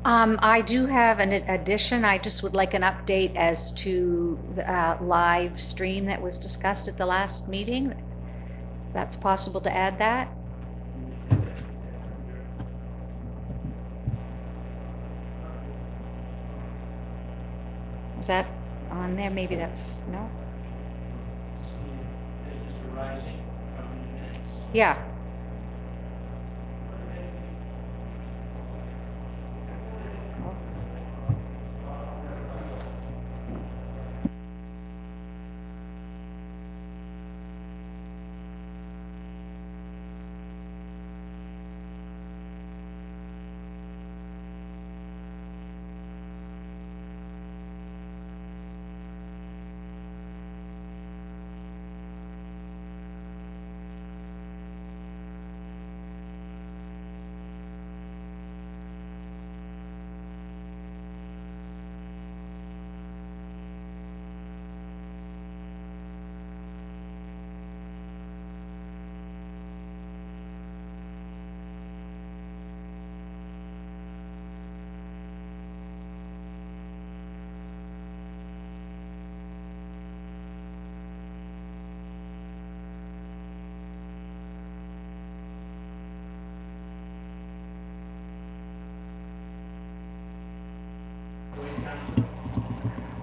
I do have an addition. I just would like an update as to the live stream that was discussed at the last meeting. If that's possible to add that. Is that on there? Maybe that's, no? Yeah.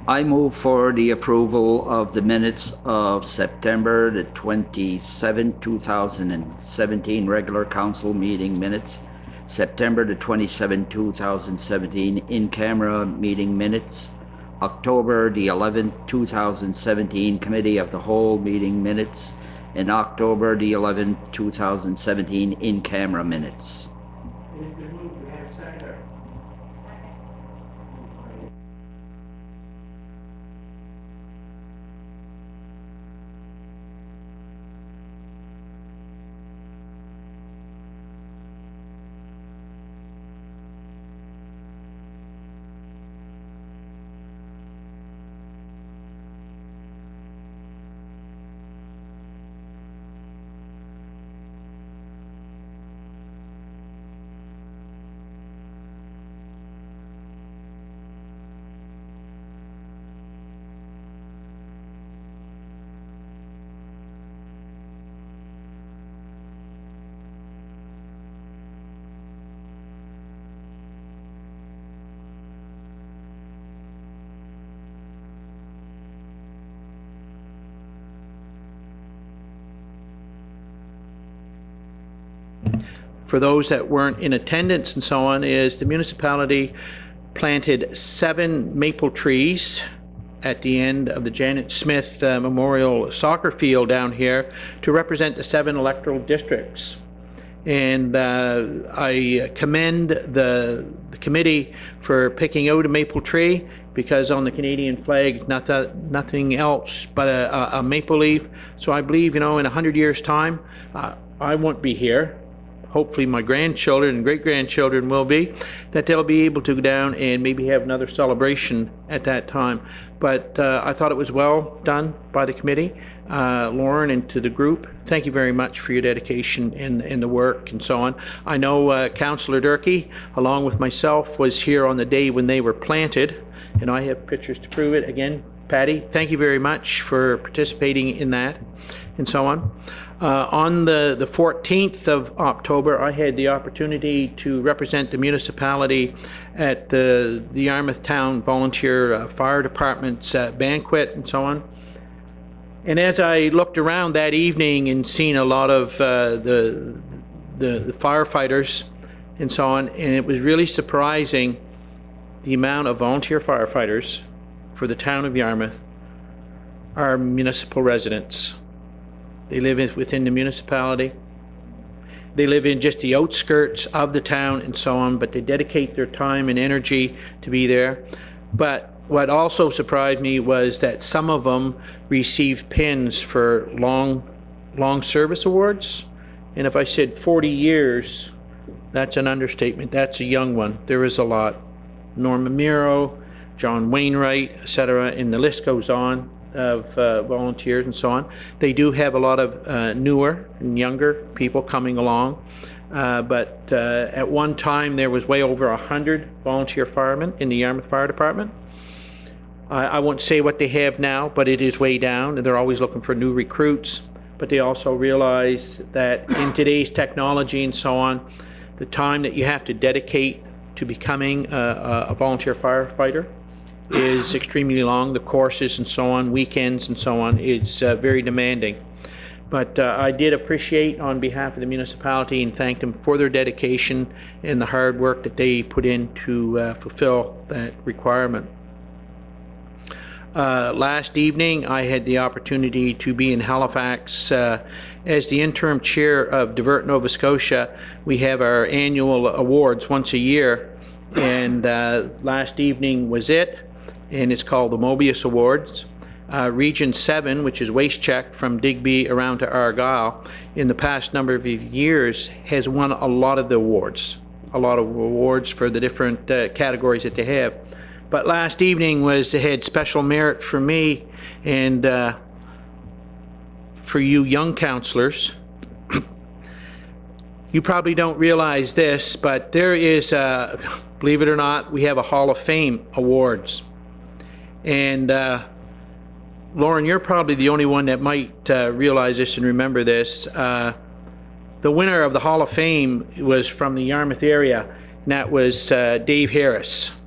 I move for the approval of the minutes of September the 27th, 2017 regular council meeting minutes, September the 27th, 2017 in-camera meeting minutes, October the 11th, 2017 committee of the whole meeting minutes, and October the 11th, 2017 in-camera minutes. For those that weren't in attendance and so on, is the municipality planted 7 maple trees at the end of the Janet Smith Memorial Soccer Field down here to represent the 7 electoral districts. And I commend the committee for picking out a maple tree, because on the Canadian flag, nothing else but a maple leaf. So I believe, in 100 years' time, I won't be here. Hopefully my grandchildren and great-grandchildren will be, that they'll be able to go down and maybe have another celebration at that time. But I thought it was well done by the committee. Lauren, and to the group, thank you very much for your dedication in the work and so on. I know Councillor Durkee, along with myself, was here on the day when they were planted, and I have pictures to prove it. Again, Patty, thank you very much for participating in that and so on. On the 14th of October, I had the opportunity to represent the municipality at the Yarmouth Town Volunteer Fire Department's banquet and so on. And as I looked around that evening and seen a lot of the firefighters and so on, and it was really surprising the amount of volunteer firefighters for the town of Yarmouth are municipal residents. They live within the municipality. They live in just the outskirts of the town and so on, but they dedicate their time and energy to be there. But what also surprised me was that some of them received pins for long service awards. And if I said 40 years, that's an understatement. That's a young one. There is a lot. Norma Miro, John Wainwright, etc., and the list goes on of volunteers and so on. They do have a lot of newer and younger people coming along. but at one time there was way over 100 volunteer firemen in the Yarmouth Fire Department. I won't say what they have now, but it is way down, and they're always looking for new recruits. But they also realize that in today's technology and so on, the time that you have to dedicate to becoming a volunteer firefighter is extremely long. The courses and so on, weekends and so on, it's very demanding. But I did appreciate on behalf of the municipality and thank them for their dedication and the hard work that they put in to fulfill that requirement. Last evening, I had the opportunity to be in Halifax as the interim chair of Divert Nova Scotia. We have our annual awards once a year, and last evening was it, and it's called the Mobius Awards. Region 7, which is Waste Check from Digby around to Argyle, in the past number of years has won a lot of the awards, for the different categories that they have. But last evening they had special merit for me and for you young councillors. You probably don't realize this, but there is, believe it or not, we have a Hall of Fame awards. And Lauren, you're probably the only one that might realize this and remember this. The winner of the Hall of Fame was from the Yarmouth area, and that was Dave Harris.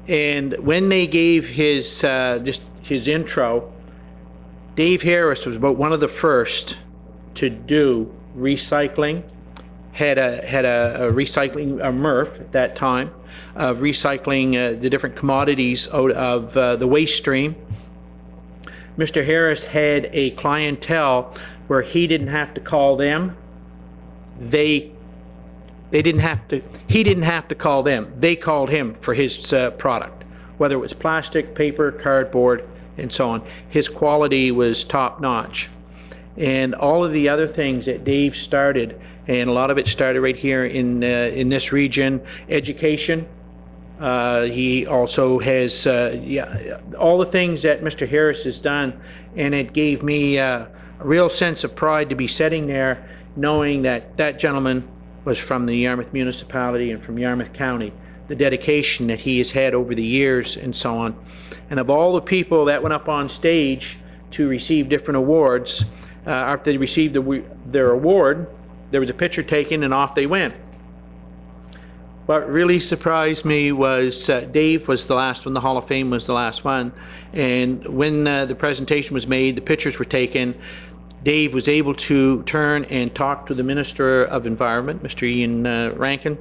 And when they gave his just his intro, Dave Harris was about one of the first to do recycling. Had a recycling MRF at that time of recycling the different commodities out of the waste stream. Mr. Harris had a clientele where he didn't have to call them. He didn't have to call them. They called him for his product, whether it was plastic, paper, cardboard, and so on. His quality was top notch. And all of the other things that Dave started, and a lot of it started right here in this region, education. He also has all the things that Mr. Harris has done, and it gave me a real sense of pride to be sitting there knowing that that gentleman was from the Yarmouth municipality and from Yarmouth County, the dedication that he has had over the years and so on. And of all the people that went up on stage to receive different awards, after they received their award, there was a picture taken and off they went. What really surprised me was Dave was the last one, the Hall of Fame was the last one, and when the presentation was made, the pictures were taken, Dave was able to turn and talk to the Minister of Environment, Mr. Ian Rankin,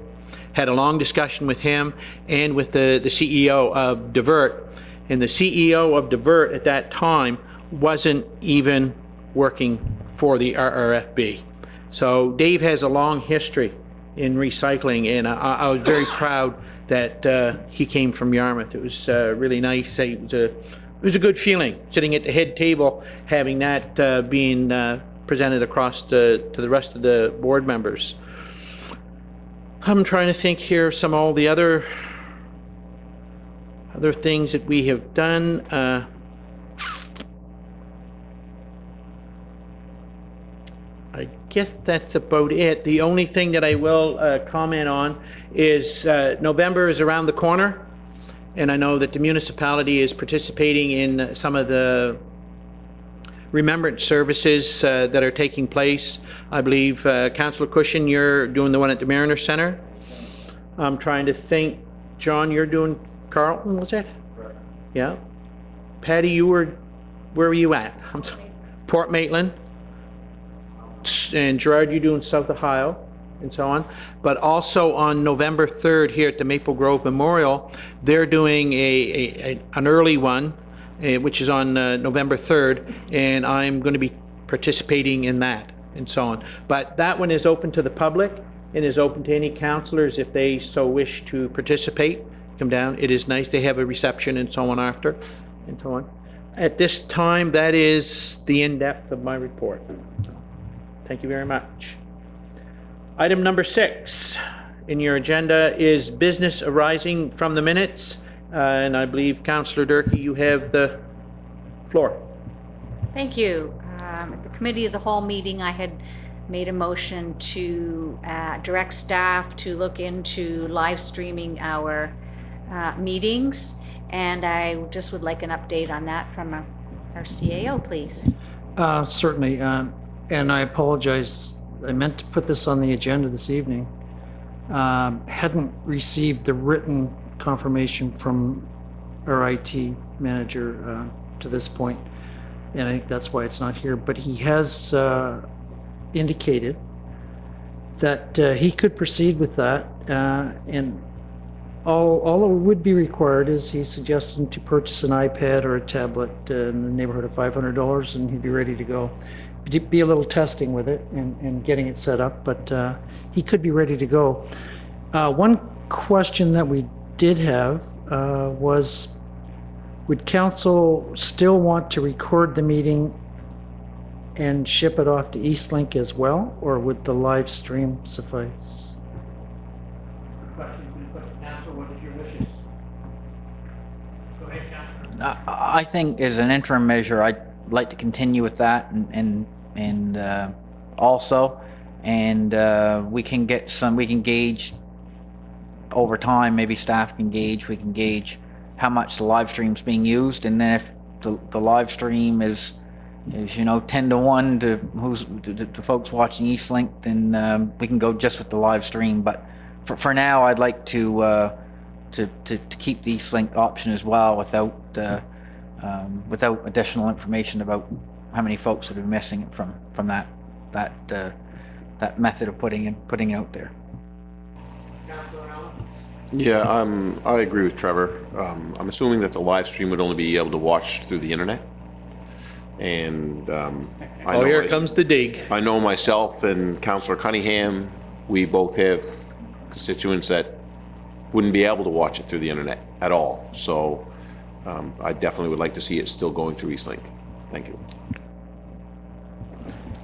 had a long discussion with him and with the CEO of Divert, and the CEO of Divert at that time wasn't even working for the RRFB. So Dave has a long history in recycling, and I was very proud that he came from Yarmouth. It was really nice. It was a good feeling sitting at the head table, having that being presented across to the rest of the board members. I'm trying to think here of some all the other things that we have done. I guess that's about it. The only thing that I will comment on is November is around the corner, and I know that the municipality is participating in some of the remembrance services that are taking place. I believe Councillor Cushion, you're doing the one at the Mariner Centre. I'm trying to think, John, you're doing Carlton, was it? Right. Yeah. Patty, where were you at? I'm sorry. Port Maitland. And Gerard, you're doing South Ohio and so on. But also on November 3rd here at the Maple Grove Memorial, they're doing an early one, which is on November 3rd, and I'm going to be participating in that and so on. But that one is open to the public and is open to any councillors if they so wish to participate. Come down. It is nice. They have a reception and so on after and so on. At this time, that is the in-depth of my report. Thank you very much. Item number 6 in your agenda is business arising from the minutes. And I believe, Councillor Durkee, you have the floor. Thank you. At the Committee of the Whole meeting, I had made a motion to direct staff to look into live streaming our meetings, and I just would like an update on that from our CAO, please. Certainly, and I apologize. I meant to put this on the agenda this evening. Hadn't received the written confirmation from our IT manager to this point, and I think that's why it's not here. But he has indicated that he could proceed with that, and all it would be required is he's suggesting to purchase an iPad or a tablet in the neighborhood of $500, and he'd be ready to go. Be a little testing with it and getting it set up, but he could be ready to go. One question that we did have was, would council still want to record the meeting and ship it off to Eastlink as well, or would the live stream suffice? What is your wishes? Go ahead, Councilor. I think as an interim measure, I'd like to continue with that, and also, and we can gauge over time. Maybe staff can gauge. We can gauge how much the live stream's being used, and then if the live stream is 10-1 to who's the folks watching Eastlink, then we can go just with the live stream. But for now, I'd like to keep the Eastlink option as well, without additional information about how many folks would be missing it from that method of putting it out there. Councilor Allen? Yeah, I agree with Trevor. I'm assuming that the live stream would only be able to watch through the internet. And Oh, here comes the dig. I know myself and Councillor Cunningham, we both have constituents that wouldn't be able to watch it through the internet at all. So I definitely would like to see it still going through Eastlink. Thank you.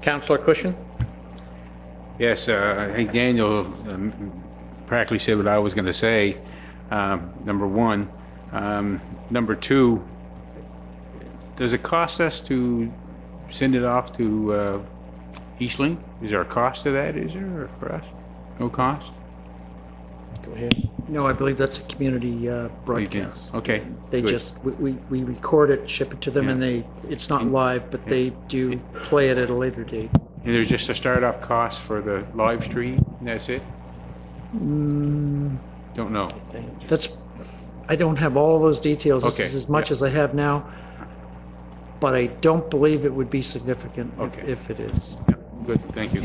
Councilor Cushion? Yes, I think Daniel practically said what I was going to say, number one. Number two, does it cost us to send it off to Eastlink? Is there a cost to that, is there, for us? No cost? Go ahead. No, I believe that's a community broadcast. Okay. They good. just, we record it, ship it to them, and it's not live, but they do play it at a later date. And there's just a startup cost for the live stream, and that's it? Don't know. I don't have all those details. This Okay, is as much yeah. as I have now, but I don't believe it would be significant Okay. if it is. Yeah, good, thank you.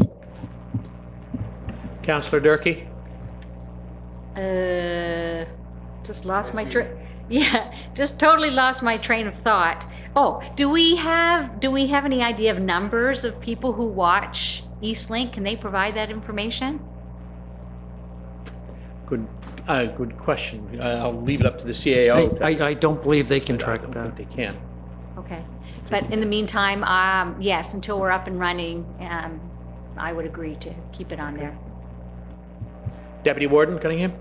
Councilor Durkee? Just lost my train. Yeah, just totally lost my train of thought. Oh, do we have any idea of numbers of people who watch Eastlink? Can they provide that information? Good question. I'll leave it up to the CAO. I don't believe they can I track don't that. think they can. Okay, but in the meantime, yes, until we're up and running, I would agree to keep it on there. Deputy Warden Cunningham?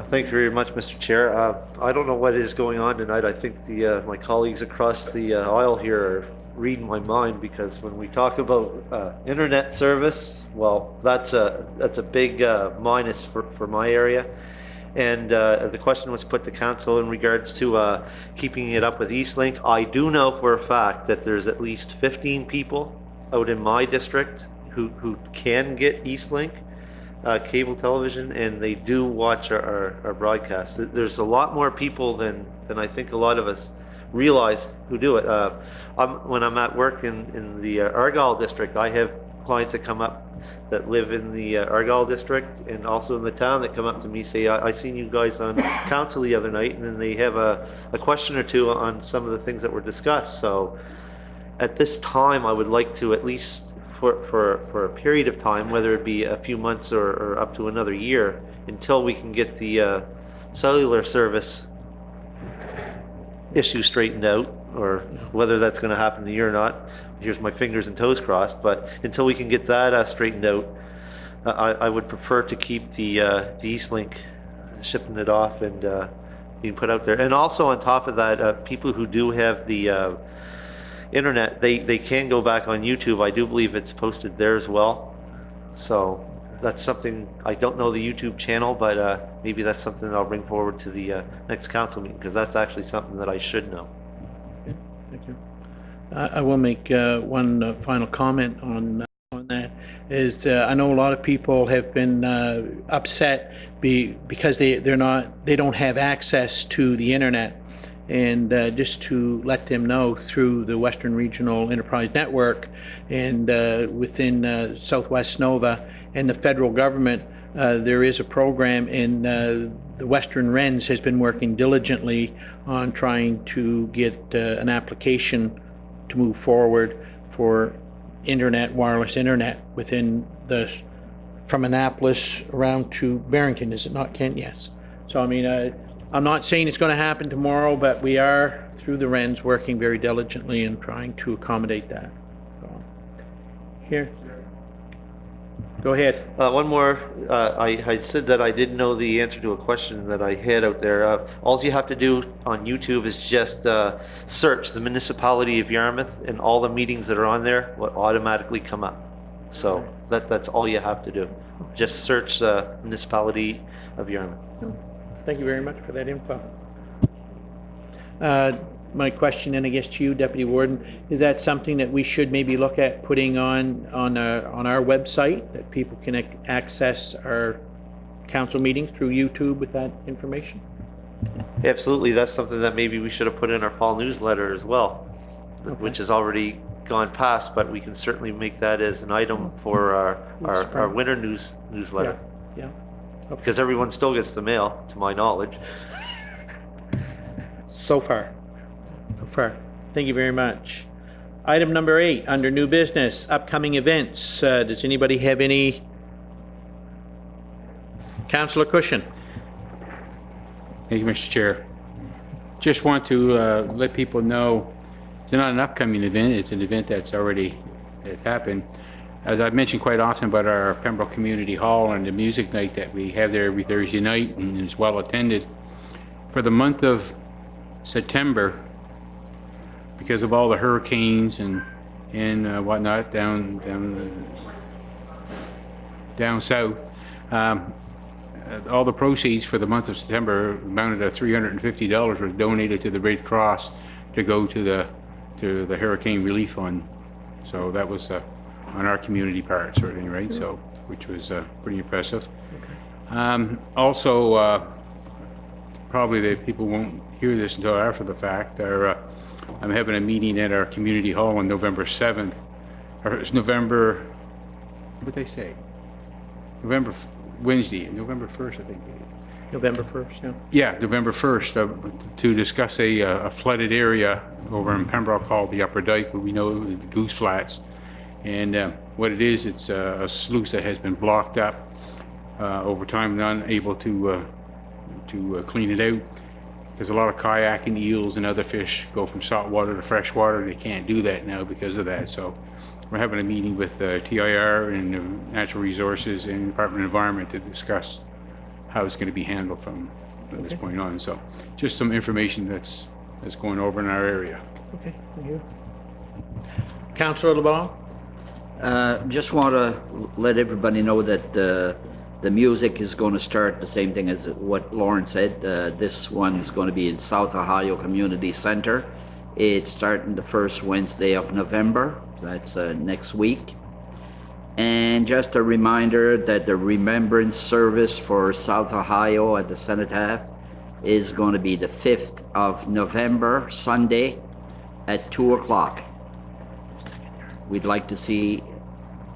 Thank you very much, Mr. Chair. I don't know what is going on tonight. I think my colleagues across the aisle here are reading my mind, because when we talk about internet service, well, that's a big minus for my area. And the question was put to council in regards to keeping it up with Eastlink. I do know for a fact that there's at least 15 people out in my district who can get Eastlink cable television, and they do watch our broadcast. There's a lot more people than I think a lot of us realize who do it. When I'm at work in the Argyle district, I have clients that come up that live in the Argyle district and also in the town that come up to me, say, I seen you guys on council the other night, and then they have a question or two on some of the things that were discussed. So at this time, I would like to, at least for a period of time, whether it be a few months or up to another year, until we can get the cellular service issue straightened out, or whether that's going to happen the year or not. Here's my fingers and toes crossed, but until we can get that straightened out, I would prefer to keep the Eastlink, shipping it off and being put out there. And also on top of that, people who do have the internet, they can go back on YouTube. I do believe it's posted there as well. So that's something, I don't know the YouTube channel, but maybe that's something that I'll bring forward to the next council meeting, because that's actually something that I should know. Thank you. I will make one final comment on that. Is I know a lot of people have been upset because they don't have access to the internet, and just to let them know through the Western Regional Enterprise Network and within Southwest Nova and the federal government, there is a program, and the Western Wrens has been working diligently on trying to get an application to move forward for internet, wireless internet within from Annapolis around to Barrington, is it not, Kent? Yes. So I mean, I'm not saying it's going to happen tomorrow, but we are, through the Wrens, working very diligently and trying to accommodate that. So, here. Go ahead. One more, I said that I didn't know the answer to a question that I had out there. All you have to do on YouTube is just search the municipality of Yarmouth, and all the meetings that are on there will automatically come up. So that's all you have to do. Just search the municipality of Yarmouth. Thank you very much for that info. My question, and I guess to you, Deputy Warden, is that something that we should maybe look at putting on our website, that people can access our council meetings through YouTube with that information? Absolutely, that's something that maybe we should have put in our fall newsletter as well, which has already gone past, but we can certainly make that as an item for our winter newsletter. Yeah. Because everyone still gets the mail, to my knowledge. So far. Thank you very much. Item number 8, under new business, upcoming events. Does anybody have any? Councillor Cushion. Thank you, Mr. Chair. Just want to let people know it's not an upcoming event, it's an event that's already happened. As I've mentioned quite often about our Pembroke Community Hall and the music night that we have there every Thursday night, and is well attended. For the month of September, because of all the hurricanes and whatnot down south, all the proceeds for the month of September amounted to $350 was donated to the Red Cross to go to the Hurricane Relief Fund. So that was on our community part, sort of thing, right? So, which was pretty impressive. Also, probably the people won't hear this until after the fact. I'm having a meeting at our community hall on November 7th, or it's November, what did they say? Wednesday, November 1st, I think. November 1st, yeah. Yeah, November 1st, to discuss a flooded area over in Pembroke called the Upper Dyke, where we know the Goose Flats. And what it is, it's a sluice that has been blocked up over time, and unable to clean it out. There's a lot of kayaking eels and other fish go from salt water to fresh water. They can't do that now because of that. So we're having a meeting with TIR and Natural Resources and Department of Environment to discuss how it's going to be handled from this point on. So just some information that's going over in our area. Okay, thank you. Councillor LeBlanc? Just want to let everybody know that the music is going to start the same thing as what Lauren said. This one is going to be in South Ohio Community Center. It's starting the first Wednesday of November. That's next week. And just a reminder that the remembrance service for South Ohio at the Cenotaph is going to be the 5th of November, Sunday at 2 o'clock. We'd like to see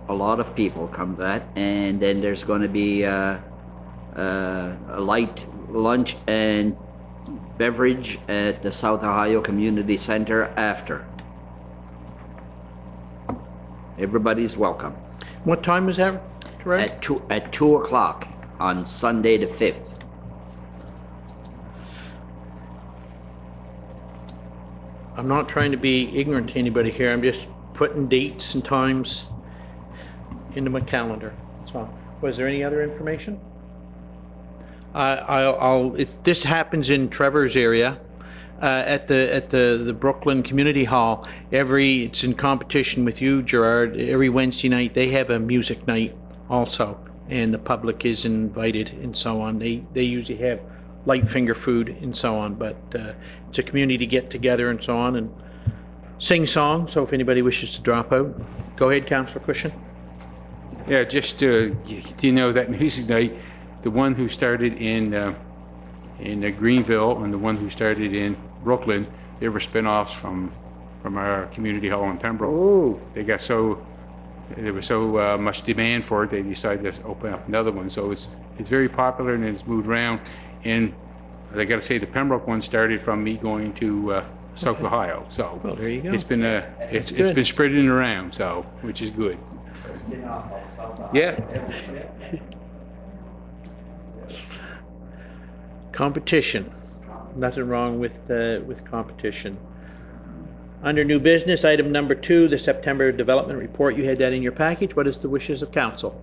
a lot of people come to that, and then there's going to be a light lunch and beverage at the South Ohio Community Center after. Everybody's welcome. What time was that, Terry? At 2 o'clock on Sunday the 5th. I'm not trying to be ignorant to anybody here. I'm just putting dates and times into my calendar. So, was there any other information? This happens in Trevor's area. at the Brooklyn Community Hall. It's in competition with you, Gerard. Every Wednesday night, they have a music night also, and the public is invited and so on. They usually have light finger food and so on, but it's a community get together and so on, and sing songs. So if anybody wishes to drop out, go ahead, Councillor Cushion. Yeah, just to know that music night, the one who started in Greenville and the one who started in Brooklyn, they were spin-offs from our community hall in Pembroke. Oh, There was so much demand for it, they decided to open up another one. So it's very popular and it's moved around. And I got to say, the Pembroke one started from me going to South Ohio. So well, there you go. it's been it's good. been spreading around, so which is good. Yeah. Competition. Nothing wrong with competition. Under new business, item number 2, the September development report. You had that in your package. What is the wishes of council?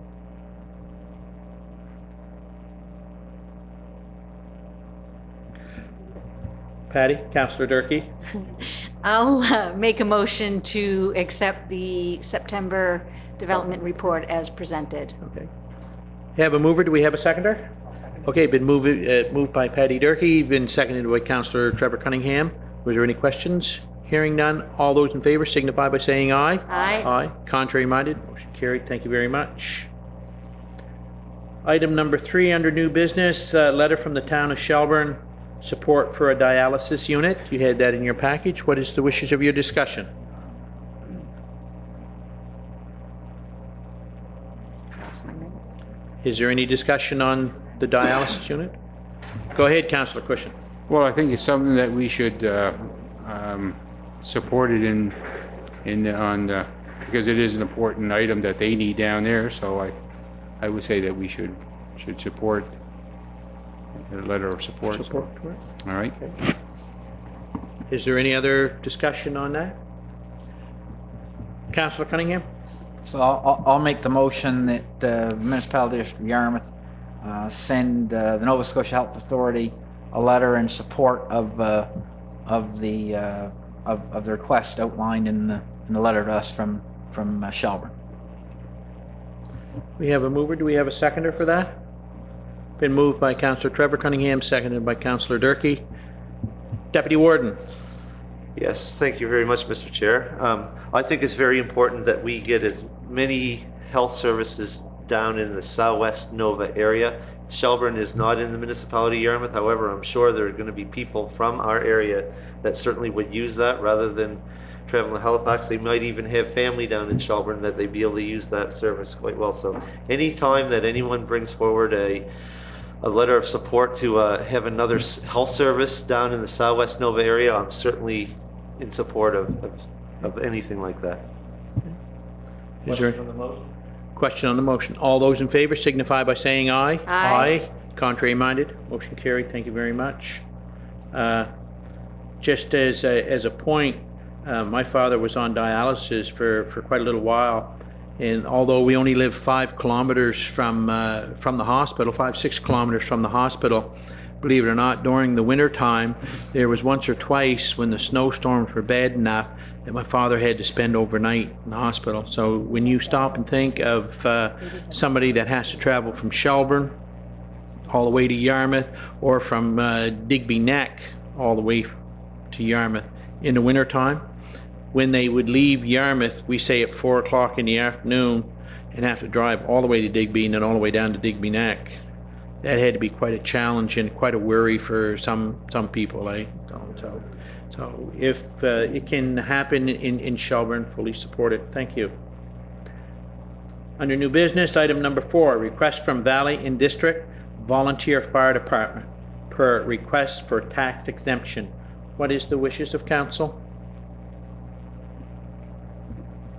Patty, Councillor Durkee. I'll make a motion to accept the September development report as presented. Okay. Have a mover. Do we have a seconder? Okay, been moved by Patty Durkee, been seconded by Councillor Trevor Cunningham. Was there any questions? Hearing none, all those in favor signify by saying aye. Aye. Aye. Contrary minded, motion carried. Thank you very much. Item number 3 under new business, letter from the town of Shelburne, support for a dialysis unit. You had that in your package. What is the wishes of your discussion? That's my minutes. Is there any discussion on the dialysis unit? Go ahead, Councillor Cushion. Well, I think it's something that we should support it because it is an important item that they need down there. So I would say that we should support a letter of support. Support for it. All right. Is there any other discussion on that? Councillor Cunningham? So I'll make the motion that the municipality of Yarmouth send the Nova Scotia Health Authority a letter in support of the request outlined in the letter to us from Shelburne. We have a mover. Do we have a seconder for that? Been moved by Councillor Trevor Cunningham, seconded by Councillor Durkee. Deputy Warden. Yes, thank you very much, Mr. Chair. I think it's very important that we get as many health services down in the Southwest Nova area. Shelburne is not in the municipality of Yarmouth. However, I'm sure there are going to be people from our area that certainly would use that rather than traveling to Halifax. They might even have family down in Shelburne that they'd be able to use that service quite well. So anytime that anyone brings forward a letter of support to have another health service down in the Southwest Nova area, I'm certainly in support of anything like that. Is there question on the motion? All those in favor signify by saying aye. Aye. Contrary minded, motion carried. Thank you very much. Just as a point, my father was on dialysis for quite a little while, and although we only live 5 kilometers from the hospital, 5-6 kilometers from the hospital, believe it or not, during the winter time, there was once or twice when the snowstorms were bad enough that my father had to spend overnight in the hospital. So when you stop and think of somebody that has to travel from Shelburne all the way to Yarmouth, or from Digby Neck all the way to Yarmouth in the winter time, when they would leave Yarmouth, we say at 4 o'clock in the afternoon, and have to drive all the way to Digby and then all the way down to Digby Neck, that had to be quite a challenge and quite a worry for some people. So if it can happen in Shelburne, fully support it. Thank you. Under new business, item number 4, request from Valley and District Volunteer Fire Department per request for tax exemption. What is the wishes of council?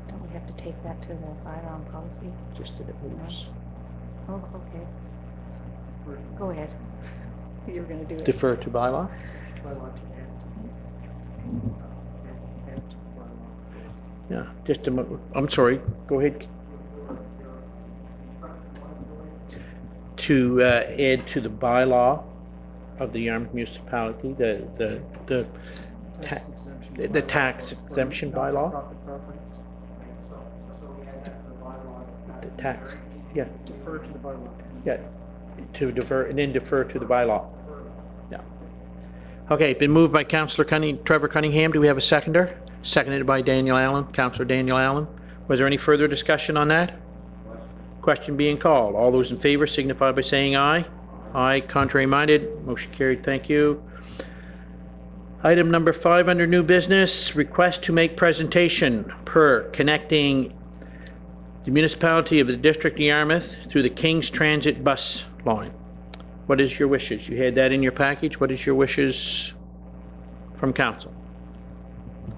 Don't we have to take that to the firearm policy? Just that it moves. Oh, okay. Go ahead. You were going to do it. Defer to bylaw? Yeah, just a moment. I'm sorry, go ahead. To add to the bylaw of the Yarmouth municipality, the tax exemption bylaw? The tax, yeah. Defer to the bylaw. Yeah, to defer, and then defer to the bylaw. Yeah. Okay, been moved by Councillor Trevor Cunningham. Do we have a seconder? Seconded by Daniel Allen, Councillor Daniel Allen. Was there any further discussion on that? Question being called. All those in favor signify by saying aye. Aye. Contrary minded. Motion carried. Thank you. Item number 5 under new business, request to make presentation per connecting the municipality of the District of Yarmouth through the King's Transit bus line. What is your wishes? You had that in your package. What is your wishes from council?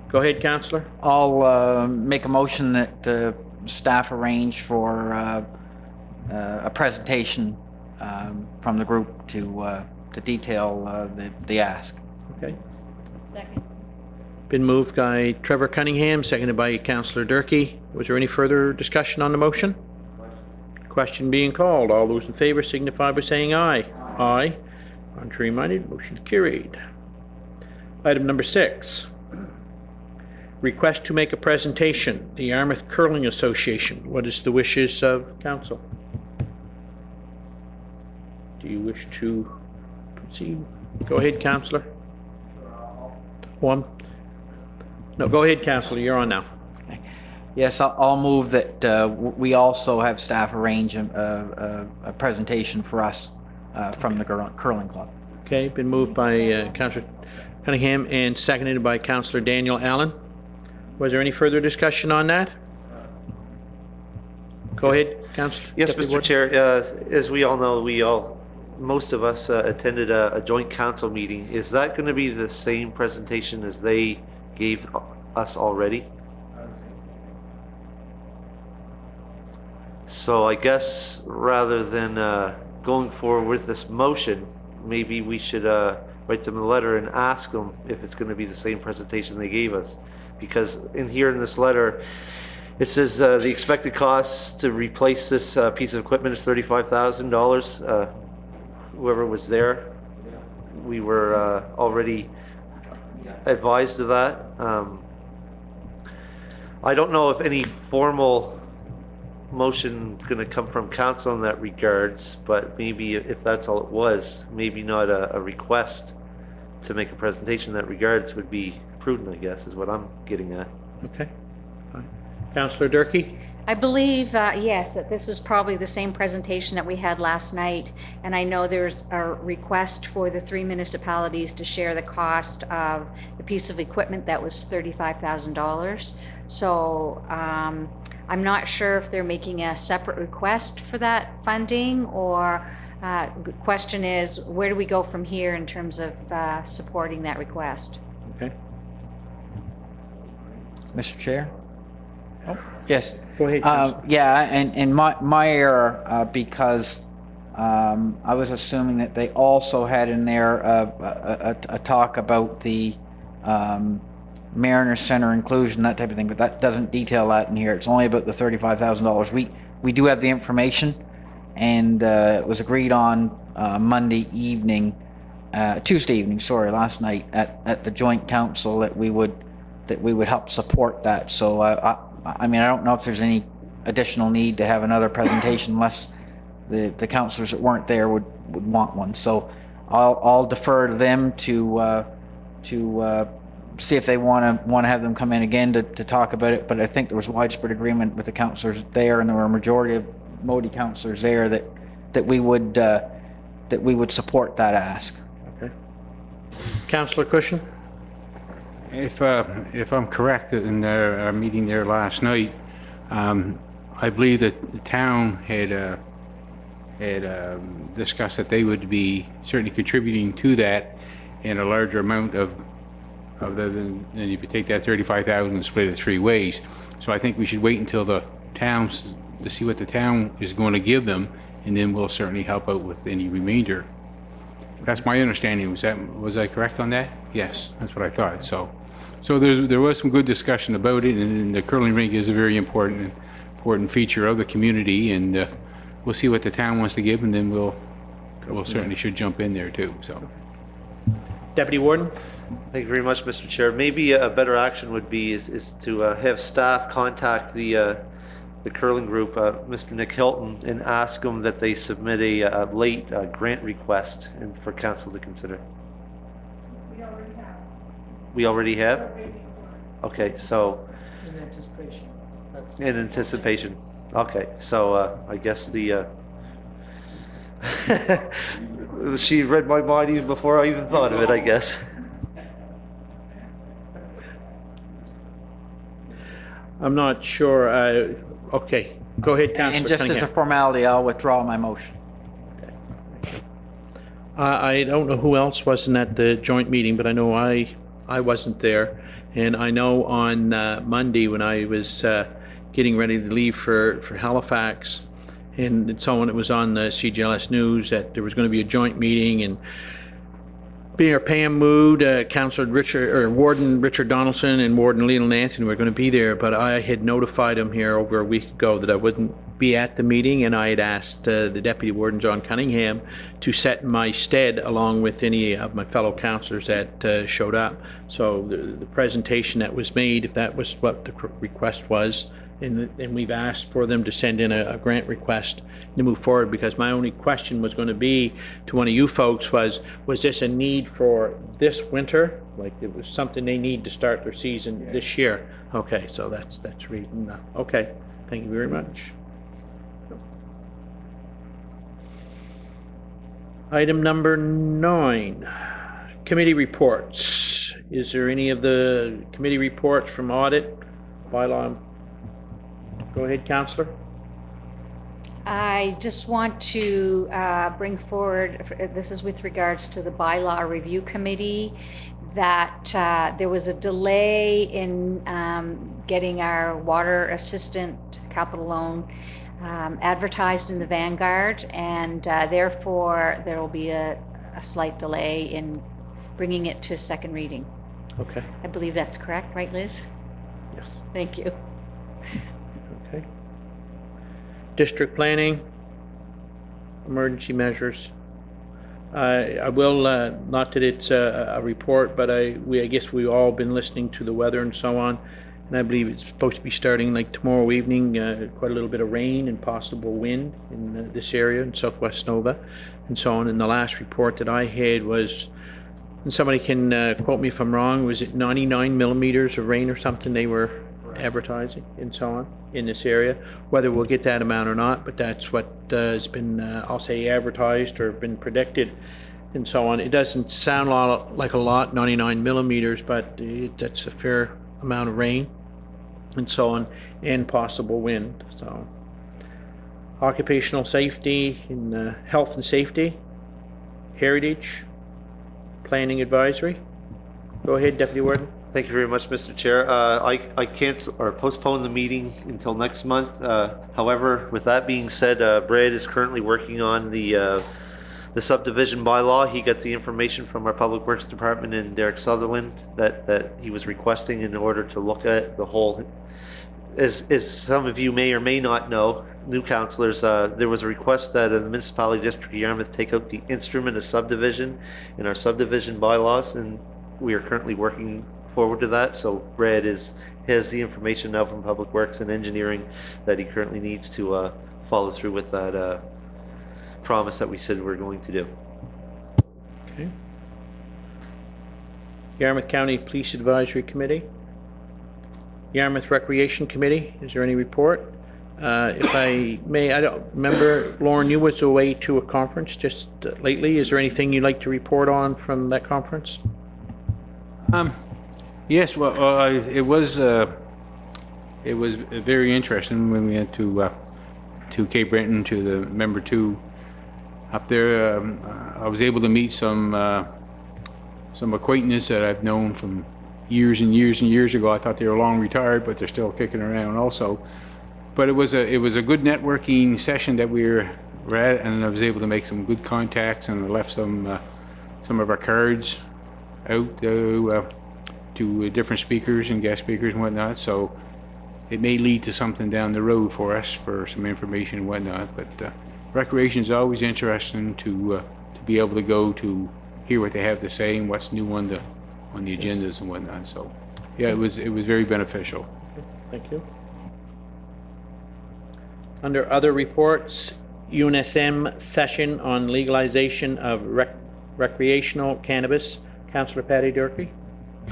Go ahead, Councillor. I'll make a motion that staff arrange for a presentation from the group to detail the ask. Okay. Second. Been moved by Trevor Cunningham, seconded by Councillor Durkee. Was there any further discussion on the motion? Question being called. All those in favor signify by saying aye. Aye. Contrary minded, motion carried. Item number 6. Request to make a presentation, the Yarmouth Curling Association. What is the wishes of council? Do you wish to proceed? Go ahead, Councillor. One. No, go ahead, Councillor. You're on now. Yes, I'll move that we also have staff arrange a presentation for us from the curling club. Okay, been moved by Councillor Cunningham and seconded by Councillor Daniel Allen. Was there any further discussion on that? Go ahead, Councillor. Yes, Deputy Mr. Warden. Chair, as we all know, most of us attended a joint council meeting. Is that going to be the same presentation as they gave us already? So I guess rather than going forward with this motion, maybe we should write them a letter and ask them if it's going to be the same presentation they gave us. Because in this letter, it says the expected costs to replace this piece of equipment is $35,000. Whoever was there, we were already advised of that. I don't know if any formal motion going to come from council in that regards, but maybe if that's all it was, maybe not a request to make a presentation in that regards would be prudent, I guess, is what I'm getting at. Okay. Fine. Councillor Durkee? I believe, yes, that this is probably the same presentation that we had last night. And I know there's a request for the 3 municipalities to share the cost of the piece of equipment that was $35,000. So I'm not sure if they're making a separate request for that funding, or the question is, where do we go from here in terms of supporting that request? Okay. Mr. Chair? Oh, yes. Go ahead, Councillor. Yeah, and my error, because I was assuming that they also had in there a talk about the Mariner Center inclusion, that type of thing, but that doesn't detail that in here. It's only about the $35,000. We do have the information, and it was agreed on Tuesday evening, last night at the joint council that we would help support that. So I mean, I don't know if there's any additional need to have another presentation unless the councillors that weren't there would want one. So I'll defer to them to see if they want to have them come in again to talk about it. But I think there was widespread agreement with the councillors there, and there were a majority of Modi councillors there that we would support that ask. Okay. Councillor Cushion? If I'm correct, in our meeting there last night, I believe that the town had discussed that they would be certainly contributing to that in a larger amount than if you take that 35,000 and split it 3 ways. So I think we should wait until the towns to see what the town is going to give them, and then we'll certainly help out with any remainder. That's my understanding. Was I correct on that? Yes, that's what I thought. So there was some good discussion about it, and the curling rink is a very important feature of the community, and we'll see what the town wants to give, and then we'll certainly should jump in there too. So Deputy Warden? Thank you very much, Mr. Chair. Maybe a better action would be is to have staff contact the curling group, Mr. Nick Hilton, and ask them that they submit a late grant request and for council to consider. We already have? Okay, so. In anticipation. In anticipation. Okay, so I guess the she read my mind even before I even thought of it, I guess. I'm not sure. Okay, go ahead, Councillor And just as a Cunningham. formality, I'll withdraw my motion. I don't know who else wasn't at the joint meeting, but I know I wasn't there. And I know on Monday when I was getting ready to leave for Halifax, and so on, it was on the CGLS News that there was going to be a joint meeting, and Mayor Pam Mood, Councillor Warden Richard Donaldson, and Warden Leland Anthony were going to be there, but I had notified him here over a week ago that I wouldn't be at the meeting, and I had asked the Deputy Warden John Cunningham to set in my stead along with any of my fellow councillors that showed up. So the presentation that was made, if that was what the request was, and we've asked for them to send in a grant request to move forward, because my only question was going to be to one of you folks was this a need for this winter? Like it was something they need to start their season this year? Okay, so that's reason. Okay, thank you very much. Item number 9, committee reports. Is there any of the committee reports from audit, bylaw? Go ahead, Councillor. I just want to bring forward, this is with regards to the bylaw review committee, that there was a delay in getting our water assistant capital loan advertised in the Vanguard, and therefore there will be a slight delay in bringing it to second reading. Okay. I believe that's correct, right, Liz? Yes. Thank you. Okay. District planning, emergency measures. I will, not that it's a report, but I guess we've all been listening to the weather and so on, and I believe it's supposed to be starting like tomorrow evening, quite a little bit of rain and possible wind in this area in southwest Nova and so on. And the last report that I had was, and somebody can quote me if I'm wrong, was it 99 millimeters of rain or something they were advertising and so on in this area? Whether we'll get that amount or not, but that's what has been, I'll say, advertised or been predicted and so on. It doesn't sound like a lot, 99 millimeters, but that's a fair amount of rain and so on, and possible wind. So occupational safety and health and safety, heritage, planning advisory. Go ahead, Deputy Warden. Thank you very much, Mr. Chair. I cancel or postpone the meetings until next month. However, with that being said, Brad is currently working on the subdivision bylaw. He got the information from our Public Works Department and Derek Sutherland that he was requesting in order to look at the whole. As some of you may or may not know, new councillors, there was a request that the Municipality District of Yarmouth take out the instrument of subdivision in our subdivision bylaws, and we are currently working forward to that. So Brad has the information now from Public Works and Engineering that he currently needs to follow through with that promise that we said we're going to do. Okay. Yarmouth County Police Advisory Committee. Yarmouth Recreation Committee, is there any report? If I may, I don't remember, Lauren, you was away to a conference just lately. Is there anything you'd like to report on from that conference? Yes, well, it was very interesting when we went to Cape Breton, to the member 2 up there. I was able to meet some acquaintances that I've known from years and years and years ago. I thought they were long retired, but they're still kicking around also. But it was a good networking session that we were at, and I was able to make some good contacts, and I left some of our cards out to different speakers and guest speakers and whatnot. So it may lead to something down the road for us for some information and whatnot. But recreation is always interesting to be able to go to hear what they have to say and what's new on the agendas and whatnot. So, yeah, it was very beneficial. Thank you. Under other reports, UNSM session on legalization of recreational cannabis. Councillor Patty Durkee.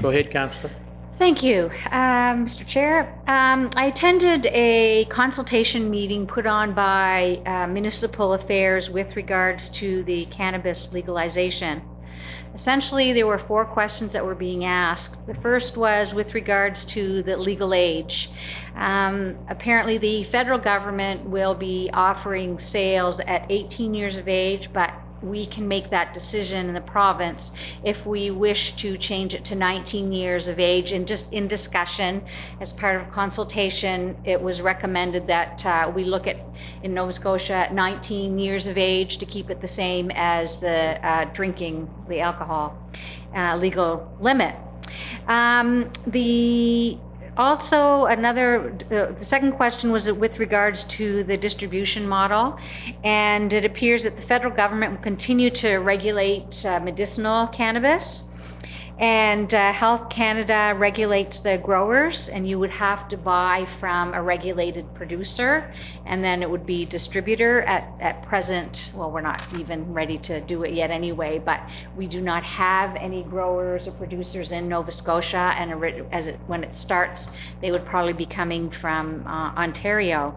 Go ahead, Councillor. Thank you, Mr. Chair. I attended a consultation meeting put on by Municipal Affairs with regards to the cannabis legalization. Essentially, there were 4 questions that were being asked. The first was with regards to the legal age. Apparently, the federal government will be offering sales at 18 years of age, but we can make that decision in the province if we wish to change it to 19 years of age. And just in discussion, as part of consultation, it was recommended that we look at, in Nova Scotia, at 19 years of age to keep it the same as the drinking, the alcohol legal limit. Also, the second question was with regards to the distribution model, and it appears that the federal government will continue to regulate medicinal cannabis, and Health Canada regulates the growers, and you would have to buy from a regulated producer, and then it would be distributor. At present, well, we're not even ready to do it yet anyway, but we do not have any growers or producers in Nova Scotia, and when it starts, they would probably be coming from Ontario.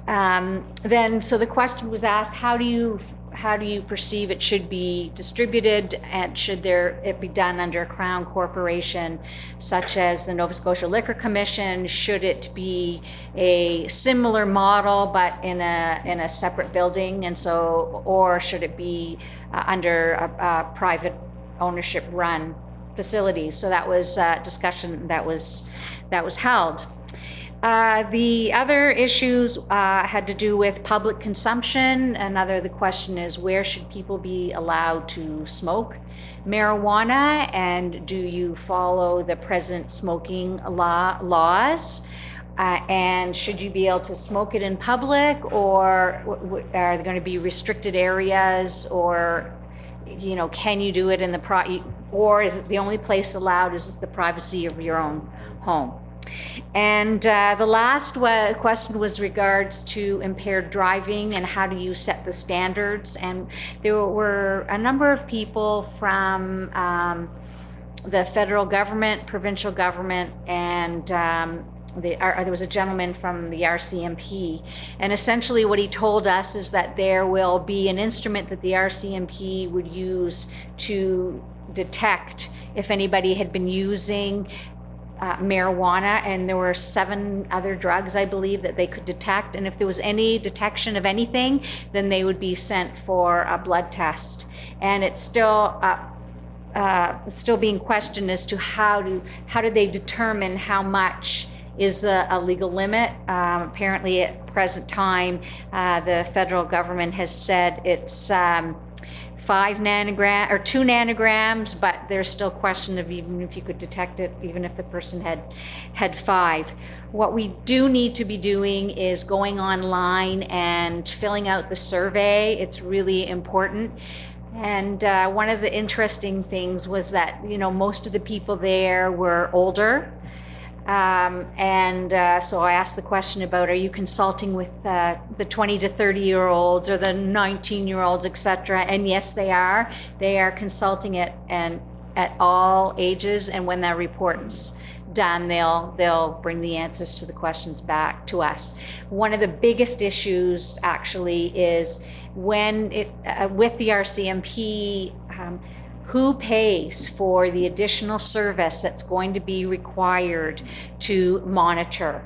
So the question was asked, how do you perceive it should be distributed, and should it be done under a Crown corporation such as the Nova Scotia Liquor Commission? Should it be a similar model but in a separate building, or should it be under a private ownership run facility? So that was a discussion that was held. The other issues had to do with public consumption. The question is, where should people be allowed to smoke marijuana, and do you follow the present smoking laws? And should you be able to smoke it in public, or are there going to be restricted areas, or can you do it in or is it the only place allowed is the privacy of your own home? And the last question was regards to impaired driving and how do you set the standards. And there were a number of people from the federal government, provincial government, and there was a gentleman from the RCMP. And essentially what he told us is that there will be an instrument that the RCMP would use to detect if anybody had been using marijuana, and there were 7 other drugs, I believe, that they could detect. And if there was any detection of anything, then they would be sent for a blood test. And it's still being questioned as to how do they determine how much is a legal limit. Apparently at present time, the federal government has said it's 5 nanograms or 2 nanograms, but there's still question of even if you could detect it, even if the person had 5. What we do need to be doing is going online and filling out the survey. It's really important. And one of the interesting things was that, most of the people there were older. So I asked the question about, are you consulting with the 20 to 30-year-olds or the 19-year-olds, etc.? And yes, they are. They are consulting it and at all ages. And when that report's done, they'll bring the answers to the questions back to us. One of the biggest issues actually is when with the RCMP, who pays for the additional service that's going to be required to monitor?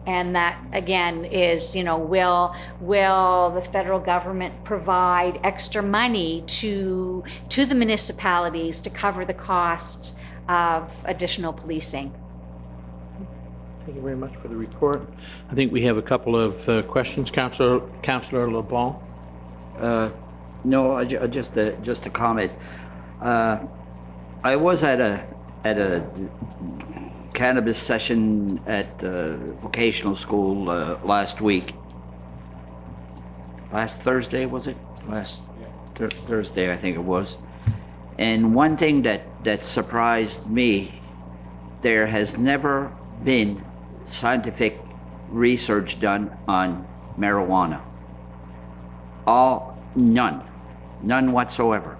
And that, again, is, will the federal government provide extra money to the municipalities to cover the cost of additional policing? Thank you very much for the report. I think we have a couple of questions. Councillor LeBlanc. No, just a comment. I was at a cannabis session at vocational school last week. Last Thursday, was it? Thursday, I think it was. And one thing that surprised me, there has never been scientific research done on marijuana. None whatsoever.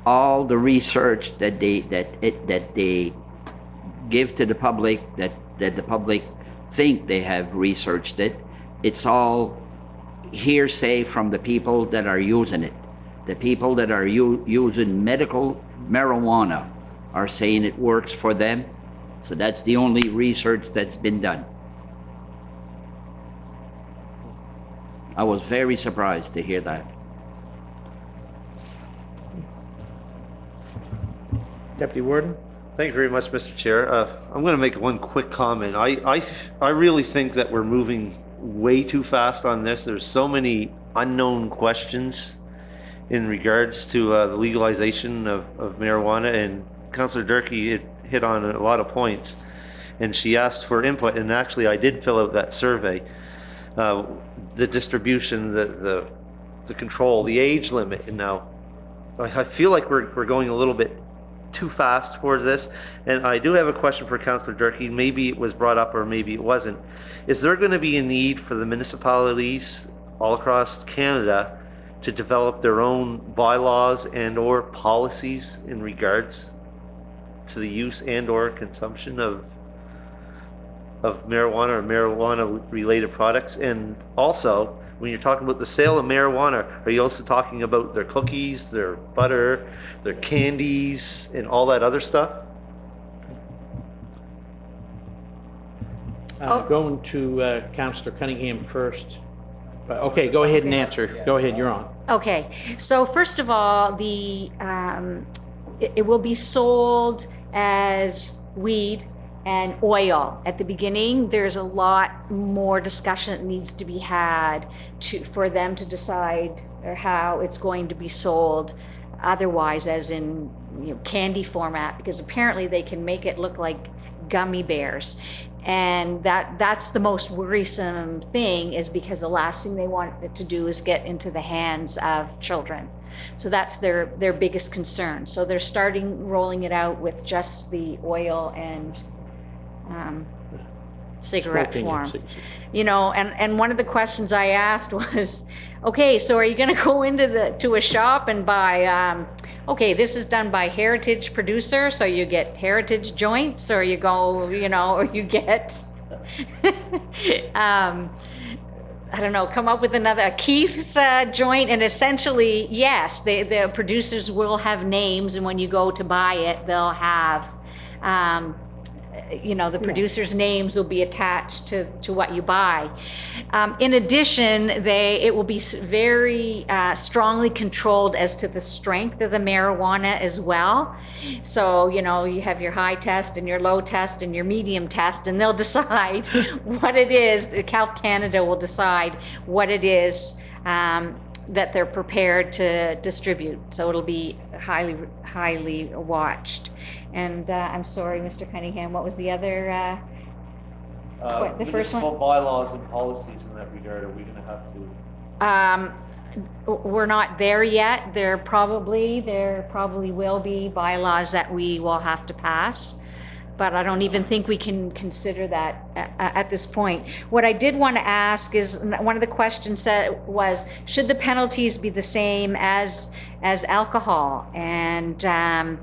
All the research that they give to the public, that the public think they have researched it, it's all hearsay from the people that are using it. The people that are using medical marijuana are saying it works for them. So that's the only research that's been done. I was very surprised to hear that. Deputy Warden? Thank you very much, Mr. Chair. I'm going to make one quick comment. I really think that we're moving way too fast on this. There's so many unknown questions in regards to the legalization of marijuana, and Councillor Durkee hit on a lot of points, and she asked for input, and actually I did fill out that survey. The distribution, the control, the age limit, and now I feel like we're going a little bit too fast for this. And I do have a question for Councillor Durkee. Maybe it was brought up or maybe it wasn't. Is there going to be a need for the municipalities all across Canada to develop their own bylaws and or policies in regards to the use and or consumption of marijuana or marijuana related products? And also, when you're talking about the sale of marijuana, are you also talking about their cookies, their butter, their candies, and all that other stuff? Going to Councillor Cunningham first. Okay, go ahead and answer. Go ahead, you're on. Okay, so first of all, it will be sold as weed and oil. At the beginning, there's a lot more discussion that needs to be had for them to decide how it's going to be sold otherwise, as in, you know, candy format, because apparently they can make it look like gummy bears. And that's the most worrisome thing, is because the last thing they want it to do is get into the hands of children. So that's their biggest concern. So they're rolling it out with just the oil and cigarette Smoking, form. yeah, You know, and one of the questions I asked was, okay, so are you going to go to a shop and buy, okay, this is done by Heritage Producer, so you get Heritage joints, or you go, you know, or you get, I don't know, come up with a Keith's joint, and essentially, yes, the producers will have names, and when you go to buy it, they'll have, you know, the producers' names will be attached to what you buy. In addition, it will be very strongly controlled as to the strength of the marijuana as well. So, you know, you have your high test and your low test and your medium test, and they'll decide what it is. Health Canada will decide what it is that they're prepared to distribute. So it'll be highly watched. And I'm sorry, Mr. Cunningham, what was the other, the first one? Municipal bylaws and policies in that regard, are we going to have to? We're not there yet. There probably will be bylaws that we will have to pass, but I don't even think we can consider that at this point. What I did want to ask is, one of the questions was, should the penalties be the same as alcohol? And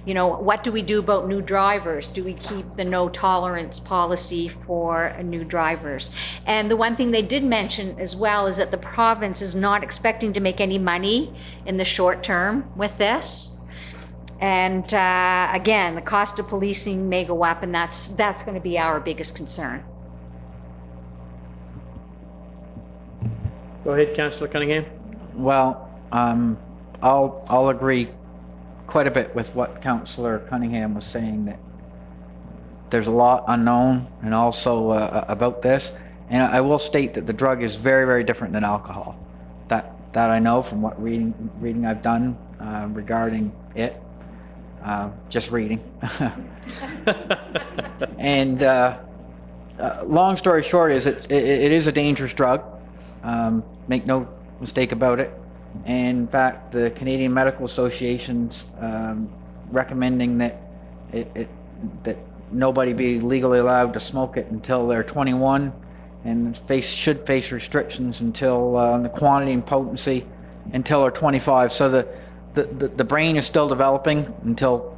you know, what do we do about new drivers? Do we keep the no tolerance policy for new drivers? And the one thing they did mention as well is that the province is not expecting to make any money in the short term with this. And again, the cost of policing may go up, and that's going to be our biggest concern. Go ahead, Councillor Cunningham. Well, I'll agree quite a bit with what Councillor Cunningham was saying, that there's a lot unknown and also about this. And I will state that the drug is very, very different than alcohol. That I know from what reading I've done regarding it. Just reading. And long story short is it is a dangerous drug. Make no mistake about it. And in fact, the Canadian Medical Association's recommending that that nobody be legally allowed to smoke it until they're 21, and should face restrictions until the quantity and potency until they're 25. So the brain is still developing until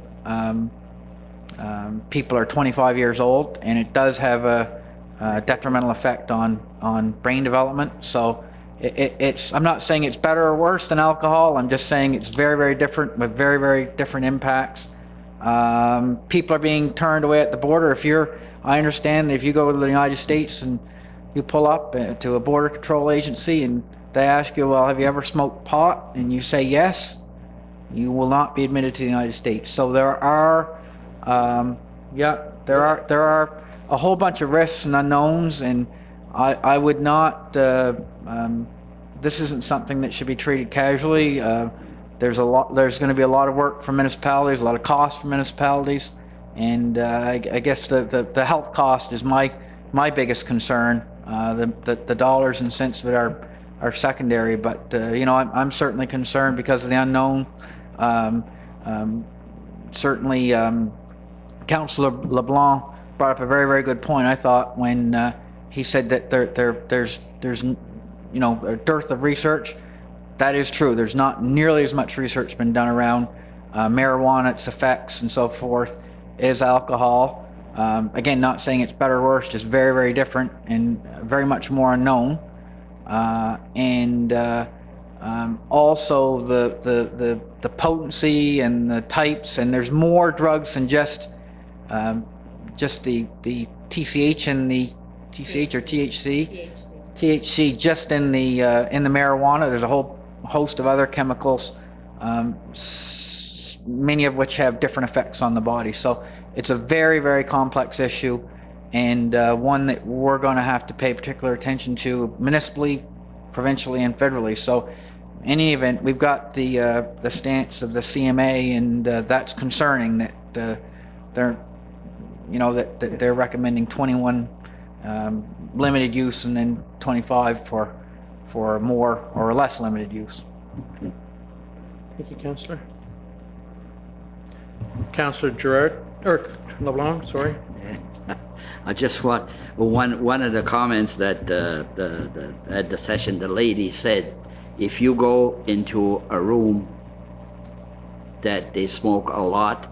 people are 25 years old, and it does have a detrimental effect on brain development. So it's, I'm not saying it's better or worse than alcohol. I'm just saying it's very, very different with very, very different impacts. People are being turned away at the border. I understand if you go to the United States and you pull up to a border control agency and they ask you, well, have you ever smoked pot? And you say yes, you will not be admitted to the United States. So there are, there are a whole bunch of risks and unknowns, and I would not, this isn't something that should be treated casually. There's going to be a lot of work for municipalities, a lot of cost for municipalities, and I guess the health cost is my biggest concern. The dollars and cents that are secondary, but you know, I'm certainly concerned because of the unknown. Certainly, Councillor LeBlanc brought up a very, very good point, I thought, when he said that there's you know, a dearth of research. That is true. There's not nearly as much research been done around marijuana, its effects, and so forth, as alcohol. Again, not saying it's better or worse, just very, very different and very much more unknown. Also the potency and the types, and there's more drugs than just the TCH and the TCH or THC. THC just in the marijuana. There's a whole host of other chemicals, many of which have different effects on the body. So it's a very, very complex issue, and one that we're going to have to pay particular attention to municipally, provincially, and federally. So in any event, we've got the stance of the CMA, and that's concerning that they're, you know, that they're recommending 21 limited use and then 25 for more or less limited use. Thank you, Councillor. Councillor Gerard, or LeBlanc, sorry. I just want, one of the comments that at the session, the lady said, if you go into a room that they smoke a lot,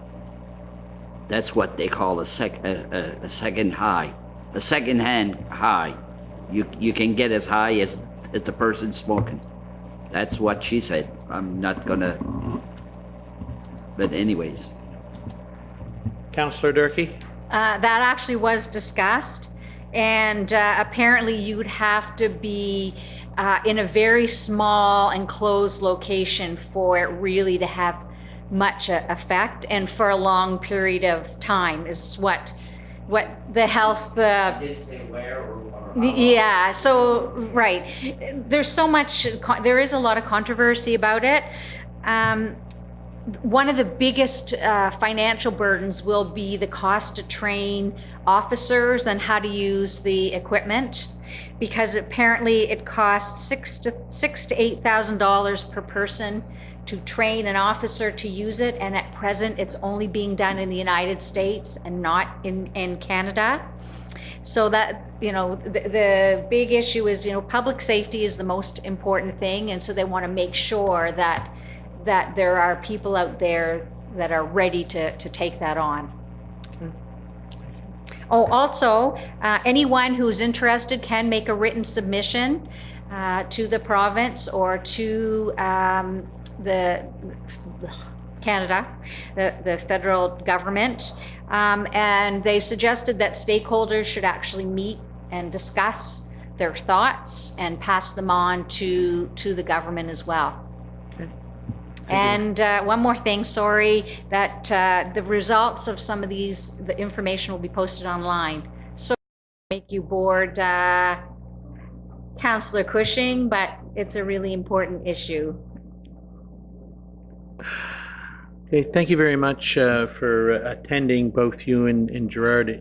that's what they call a second high, a second-hand high. You can get as high as the person smoking. That's what she said. I'm not gonna, but anyways. Councillor Durkee? That actually was discussed, and apparently you would have to be in a very small enclosed location for it really to have much effect, and for a long period of time is what the health. Did say where or yeah. So right, there's so much. There is a lot of controversy about it. One of the biggest financial burdens will be the cost to train officers on how to use the equipment, because apparently it costs $6,000 to $8,000 per person to train an officer to use it, and at present it's only being done in the United States and not in Canada. So that, you know, the big issue is, you know, public safety is the most important thing, and so they want to make sure that there are people out there that are ready to take that on. Oh, also, anyone who's interested can make a written submission to the province or to the Canada, the federal government, and they suggested that stakeholders should actually meet and discuss their thoughts and pass them on to the government as well. And one more thing, sorry, that the results of some of these, the information will be posted online. So make you bored, Councillor Cushing, but it's a really important issue. Okay, thank you very much for attending, both you and Gerard.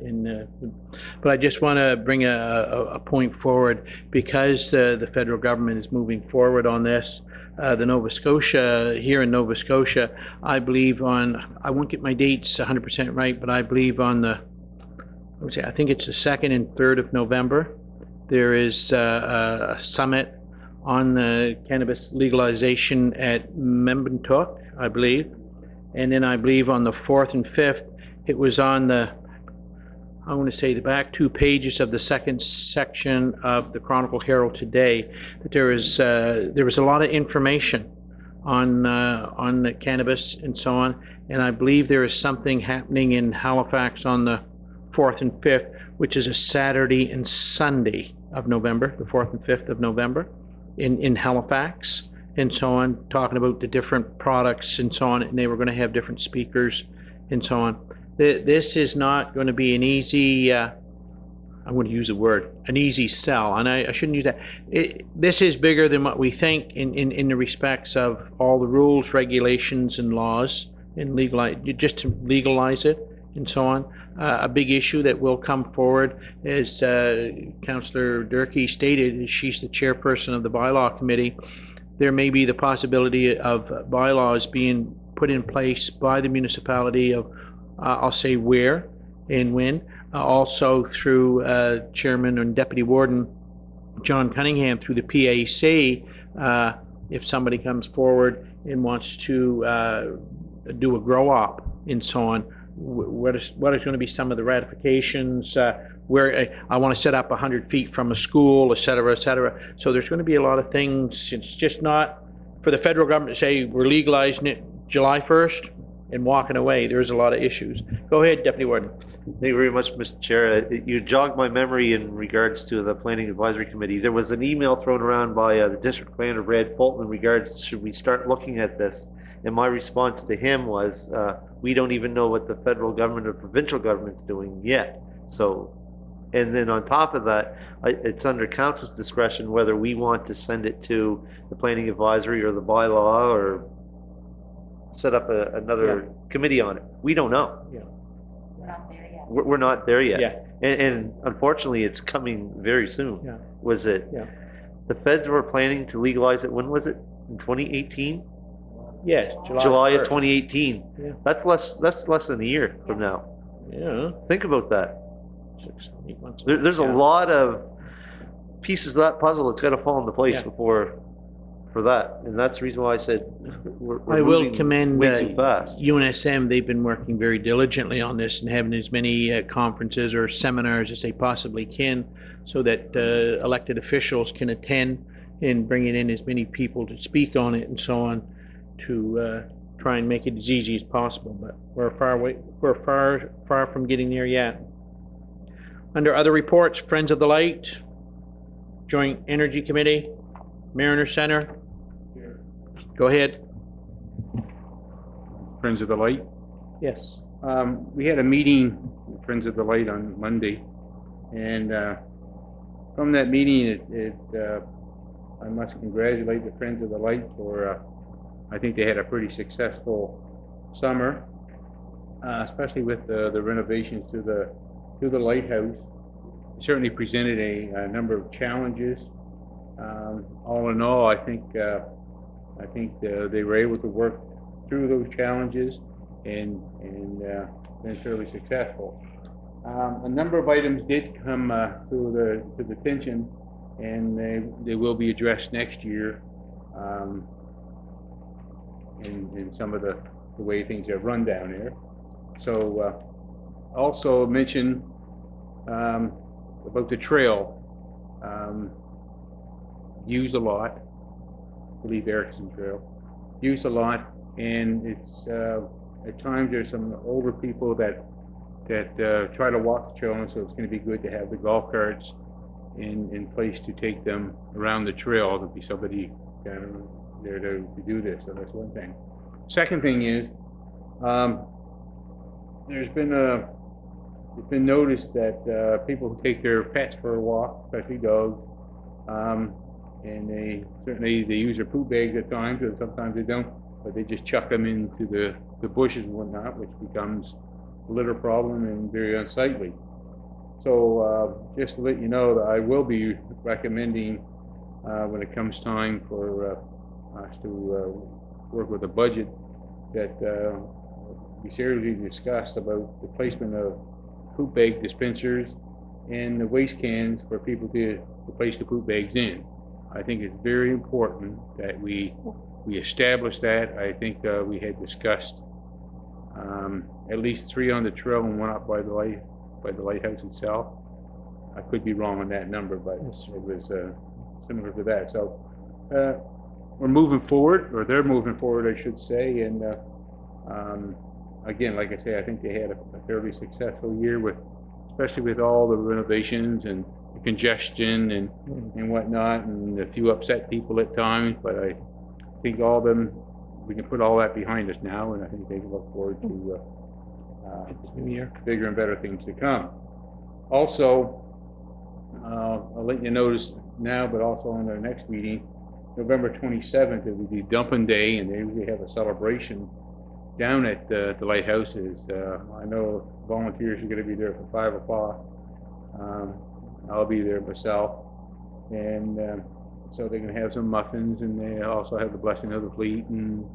But I just want to bring a point forward, because the federal government is moving forward on this. the Nova Scotia, here in Nova Scotia, I believe on, I won't get my dates 100% right, but I believe on the, I think it's the 2nd and 3rd of November, there is a summit on the cannabis legalization at Membentook, I believe. And then I believe on the 4th and 5th, it was on the, I want to say the back 2 pages of the 2nd section of the Chronicle Herald today, that there was a lot of information on the cannabis and so on. And I believe there is something happening in Halifax on the 4th and 5th, which is a Saturday and Sunday of November, the 4th and 5th of November in Halifax and so on, talking about the different products and so on, and they were going to have different speakers and so on. This is not going to be an easy, I'm going to use a word, an easy sell, and I shouldn't use that. This is bigger than what we think in the respects of all the rules, regulations, and laws, and just to legalize it and so on. A big issue that will come forward, as Councillor Durkee stated, she's the chairperson of the bylaw committee. There may be the possibility of bylaws being put in place by the municipality of, I'll say where and when, also through Chairman and Deputy Warden John Cunningham through the PAC, if somebody comes forward and wants to do a grow-op and so on. What is going to be some of the ratifications, where I want to set up 100 feet from a school, et cetera, et cetera. So there's going to be a lot of things. It's just not for the federal government to say we're legalizing it July 1st and walking away. There's a lot of issues. Go ahead, Deputy Warden. Thank you very much, Mr. Chair. You jogged my memory in regards to the Planning Advisory Committee. There was an email thrown around by the District Planner, Brad Fulton, in regards, should we start looking at this? And my response to him was, we don't even know what the federal government or provincial government's doing yet. So, and then on top of that, it's under council's discretion whether we want to send it to the Planning Advisory or the bylaw or set up another committee on it. We don't know. Yeah. We're not there yet. We're not there yet. Yeah. And unfortunately, it's coming very soon. Yeah. Was it? Yeah. The feds were planning to legalize it, when was it? In 2018? Yes, July of 1st. 2018. Yeah. That's less than a year from now. Yeah, Think about that. 6, 8 months. There's a Yeah. lot of pieces of that puzzle that's got to fall into place Yeah. before for that. And that's the reason why I said we're I will moving commend way too fast. UNSM. They've been working very diligently on this and having as many conferences or seminars as they possibly can, so that elected officials can attend and bringing in as many people to speak on it and so on, to try and make it as easy as possible. But we're far from getting there yet. Under other reports, Friends of the Light, Joint Energy Committee, Mariner Center. Go ahead. Friends of the Light. Yes. We had a meeting with Friends of the Light on Monday, and from that meeting, I must congratulate the Friends of the Light for, I think they had a pretty successful summer, especially with the renovations to the lighthouse. It certainly presented a number of challenges. All in all, I think they were able to work through those challenges and been fairly successful. A number of items did come to the attention, and they will be addressed next year in some of the way things are run down there. So also mention about the trail. Used a lot, I believe Erickson Trail, used a lot, and it's at times there's some older people that try to walk the trail, and so it's going to be good to have the golf carts in place to take them around the trail. There'll be somebody kind of there to do this, so that's one thing. Second thing is, it's been noticed that people who take their pets for a walk, especially dogs, and they use their poop bags at times, and sometimes they don't, but they just chuck them into the bushes and whatnot, which becomes a litter problem and very unsightly. So just to let you know that I will be recommending when it comes time for us to work with a budget that we seriously discussed about the placement of poop bag dispensers and the waste cans for people to place the poop bags in. I think it's very important that we establish that. I think we had discussed at least 3 on the trail and 1 up by the lighthouse itself. I could be wrong on that number, but it was similar to that. So we're moving forward, or they're moving forward, I should say. And again, like I say, I think they had a fairly successful year especially with all the renovations and the congestion and whatnot, and a few upset people at times. But I think all of them, we can put all that behind us now, and I think they can look forward to bigger and better things to come. Also, I'll let you notice now, but also on our next meeting, November 27th, it will be Dumping Day, and they usually have a celebration down at the lighthouses. I know volunteers are going to be there for 5 o'clock. I'll be there myself, and so they're going to have some muffins, and they also have the blessing of the fleet, and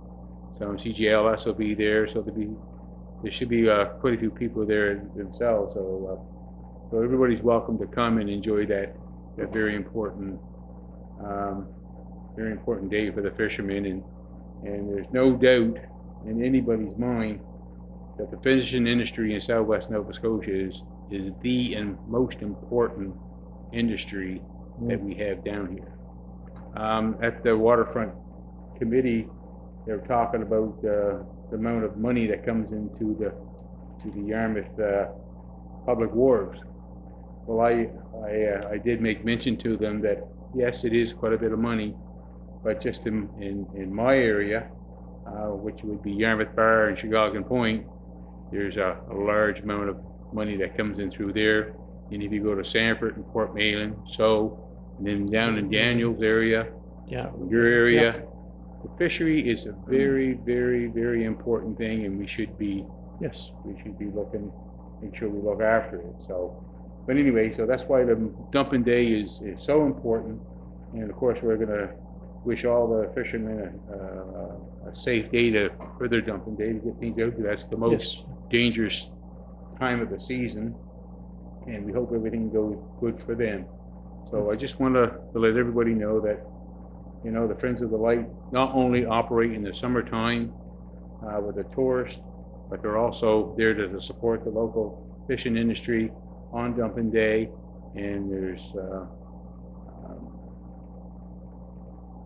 some CGLS will be there. So there should be quite a few people there themselves. So everybody's welcome to come and enjoy that very important day for the fishermen. And there's no doubt in anybody's mind that the fishing industry in Southwest Nova Scotia is the and most important industry that we have down here. At the waterfront committee, they were talking about the amount of money that comes into the Yarmouth public wharves. Well, I did make mention to them that yes, it is quite a bit of money, but just in my area, which would be Yarmouth Bar and Chicago Point, there's a large amount of money that comes in through there. And if you go to Sanford and Port Malan, and then down in Daniels area, your area, the fishery is a very, very, very important thing, and we should be looking, make sure we look after it. So, but anyway, so that's why the Dumping Day is so important. And of course, we're going to wish all the fishermen a safe day for their Dumping Day, to get things out. That's the most dangerous time of the season, and we hope everything goes good for them. So I just want to let everybody know that, you know, the Friends of the Light not only operate in the summertime with the tourists, but they're also there to support the local fishing industry on Dumping Day. And there's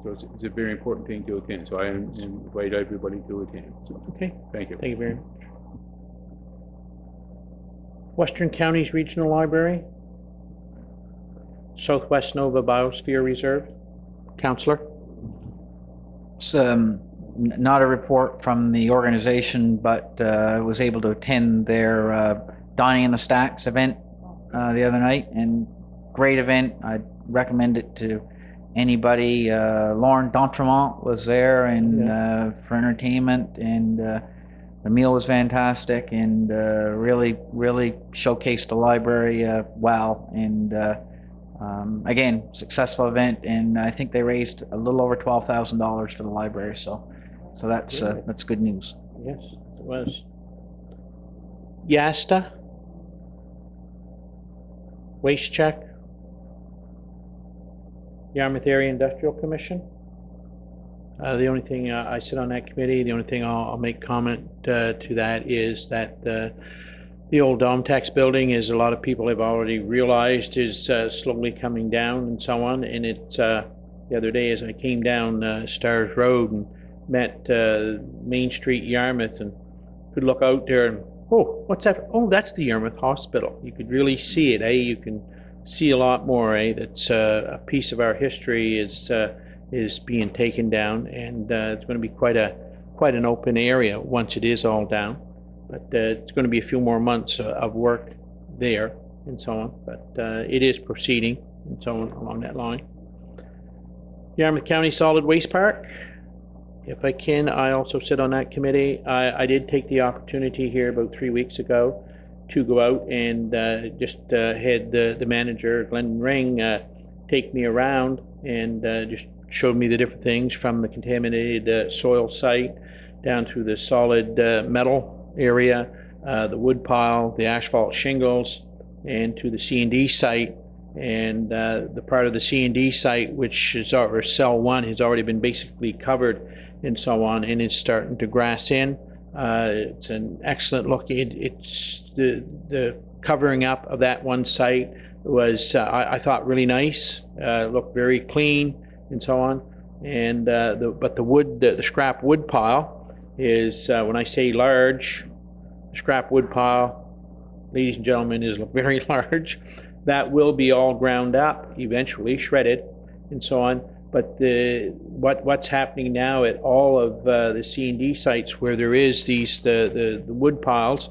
so it's a very important thing to attend. So I invite everybody to attend. So, Okay. Thank you. Thank you very much. Western Counties Regional Library, Southwest Nova Biosphere Reserve. Councillor? It's not a report from the organization, but I was able to attend their Dining in the Stacks event the other night, and great event. I'd recommend it to anybody. Lauren D'Entremont was there, and for entertainment, and the meal was fantastic, and really showcased the library well. And again, successful event, and I think they raised a little over $12,000 for the library. So that's good news. Yes, it was. Yasta? Waste check? Yarmouth Area Industrial Commission? The only thing, I sit on that committee, the only thing I'll make comment to that is that the old Domtex building, as a lot of people have already realized, is slowly coming down and so on. And it's the other day as I came down Stars Road and met Main Street Yarmouth, and could look out there and, oh, what's that? Oh, that's the Yarmouth Hospital. You could really see it, eh? You can see a lot more, eh? That's a piece of our history is being taken down, and it's going to be quite an open area once it is all down. But it's going to be a few more months of work there and so on. But it is proceeding and so on along that line. Yarmouth County Solid Waste Park. If I can, I also sit on that committee. I did take the opportunity here about 3 weeks ago to go out and just had the manager, Glenn Ring, take me around and just showed me the different things from the contaminated soil site down through the solid metal area, the wood pile, the asphalt shingles, and to the C&D site. And the part of the C&D site, which is our cell 1, has already been basically covered and so on, and it's starting to grass in. It's an excellent look. It's the covering up of that one site was, I thought, really nice. Looked very clean and so on. And but the wood, the scrap wood pile is, when I say large, the scrap wood pile, ladies and gentlemen, is very large. That will be all ground up eventually, shredded and so on. But what's happening now at all of the C&D sites where there is these the wood piles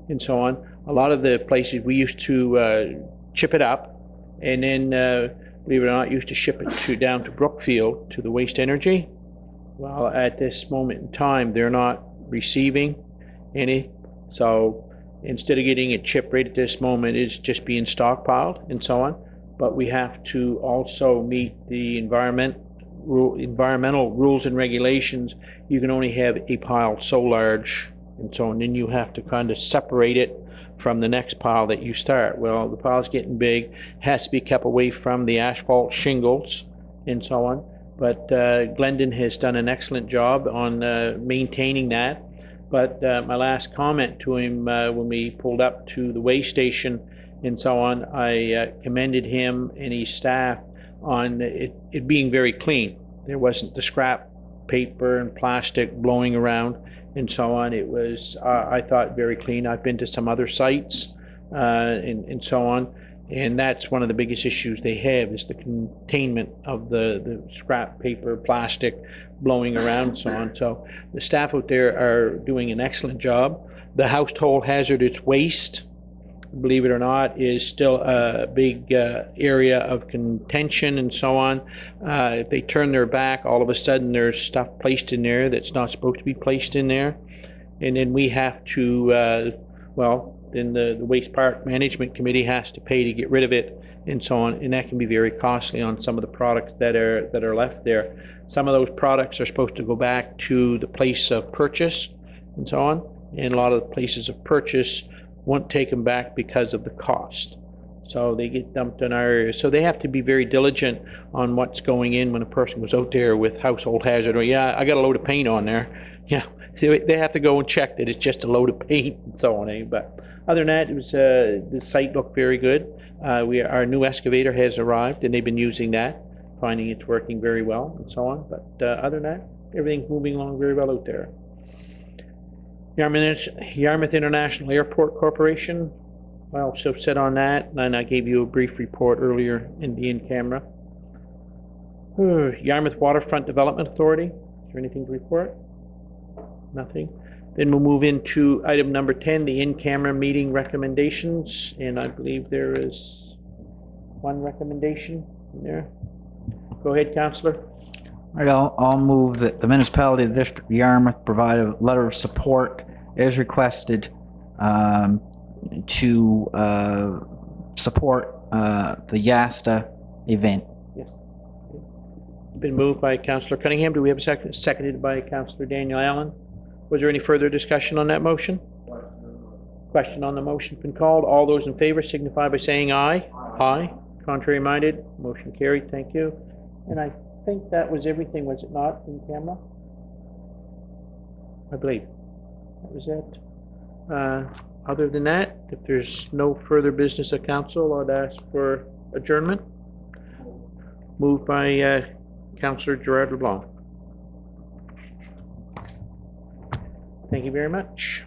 and so on, a lot of the places we used to chip it up, and then believe it or not, used to ship it down to Brookfield to the waste energy. Well, at this moment in time, they're not receiving any, so instead of getting it chipped right at this moment, it's just being stockpiled and so on. But we have to also meet the environmental rules and regulations. You can only have a pile so large and so on. Then you have to kind of separate it from the next pile that you start. Well, the pile's getting big, has to be kept away from the asphalt shingles and so on. But Glendon has done an excellent job on maintaining that. But my last comment to him when we pulled up to the weigh station and so on, I commended him and his staff on it being very clean. There wasn't the scrap paper and plastic blowing around and so on. It was, I thought, very clean. I've been to some other sites and so on, and that's one of the biggest issues they have, is the containment of the scrap paper, plastic blowing around and so on. So the staff out there are doing an excellent job. The household hazardous waste, believe it or not, is still a big area of contention and so on. If they turn their back, all of a sudden there's stuff placed in there that's not supposed to be placed in there. And then we have to, then the Waste Park Management Committee has to pay to get rid of it and so on. And that can be very costly on some of the products that are left there. Some of those products are supposed to go back to the place of purchase and so on. And a lot of the places of purchase won't take them back because of the cost. So they get dumped in our area. So they have to be very diligent on what's going in when a person goes out there with household hazard. Or, yeah, I got a load of paint on there. Yeah, so they have to go and check that it's just a load of paint and so on. But other than that, it was the site looked very good. Our new excavator has arrived, and they've been using that, finding it's working very well and so on. But other than that, everything's moving along very well out there. Yarmouth International Airport Corporation, well, so said on that, and I gave you a brief report earlier in the in-camera. Yarmouth Waterfront Development Authority, is there anything to report? Nothing. Then we'll move into item number 10, the in-camera meeting recommendations, and I believe there is one recommendation in there. Go ahead, Councillor. All right, I'll move that the municipality of the District of Yarmouth provide a letter of support as requested to support the YASTA event. Yes. Been moved by Councillor Cunningham. Do we have a second? Seconded by Councillor Daniel Allen. Was there any further discussion on that motion? Question on the motion been called. All those in favor signify by saying aye. Aye. Contrary minded, motion carried. Thank you. And I think that was everything, was it not, in camera? I believe that was it. Other than that, if there's no further business of council, I'd ask for adjournment. Moved by Councillor Gerard LeBlanc. Thank you very much.